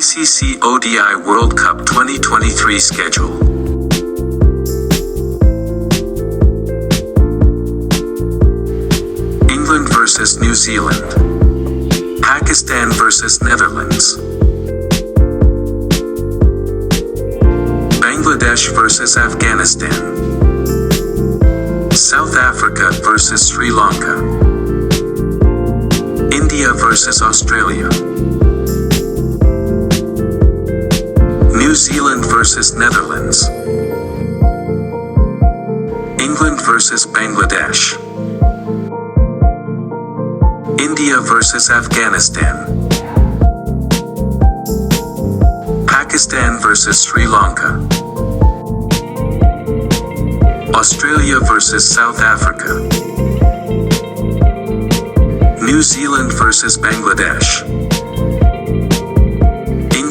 ICC ODI World Cup 2023 schedule. England vs New Zealand. Pakistan vs Netherlands. Bangladesh vs Afghanistan. South Africa vs Sri Lanka. India vs Australia. New Zealand vs Netherlands. England vs Bangladesh. India vs Afghanistan. Pakistan vs Sri Lanka. Australia vs South Africa. New Zealand vs Bangladesh.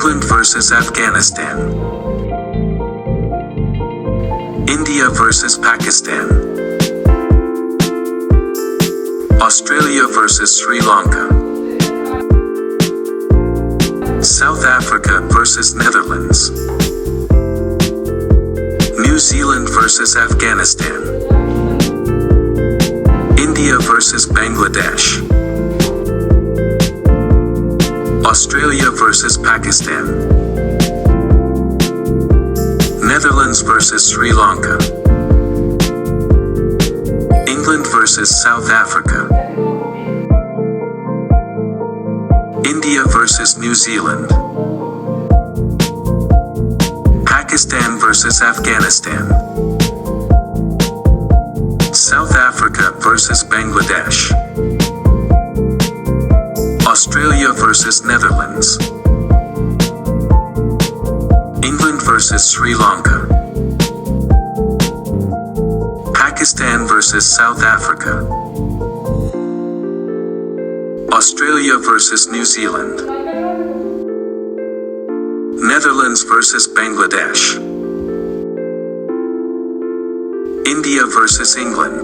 England vs Afghanistan. India vs Pakistan. Australia vs Sri Lanka. South Africa vs Netherlands. New Zealand vs Afghanistan. India vs Bangladesh. Australia vs Pakistan. Netherlands vs Sri Lanka. England vs South Africa. India vs New Zealand. Pakistan vs Afghanistan. South Africa vs Bangladesh. Australia vs Netherlands. England vs Sri Lanka. Pakistan vs South Africa. Australia vs New Zealand. Netherlands vs Bangladesh. India vs England.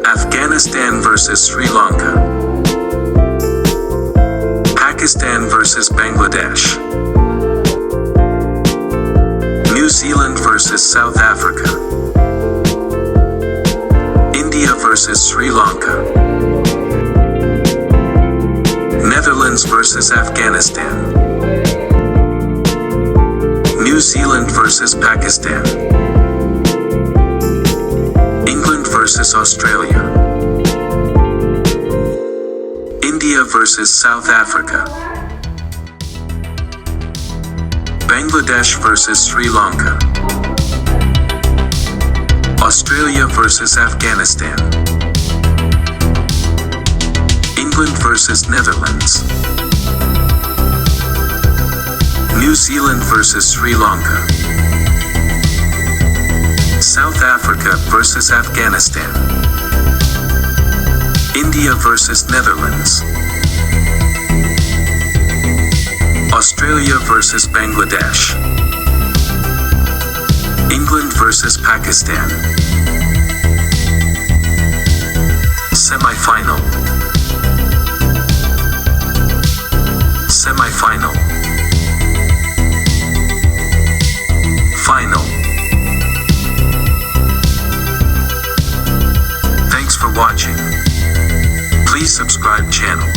Afghanistan vs Sri Lanka. Pakistan vs Bangladesh. New Zealand vs South Africa. India vs Sri Lanka. Netherlands vs Afghanistan. New Zealand vs Pakistan. England vs Australia. India vs South Africa. Bangladesh vs Sri Lanka. Australia vs Afghanistan. England vs Netherlands. New Zealand vs Sri Lanka. South Africa vs Afghanistan. India vs Netherlands. Australia vs Bangladesh. England vs Pakistan. Semi-final. Semi-final. Final. Thanks for watching. Please subscribe channel.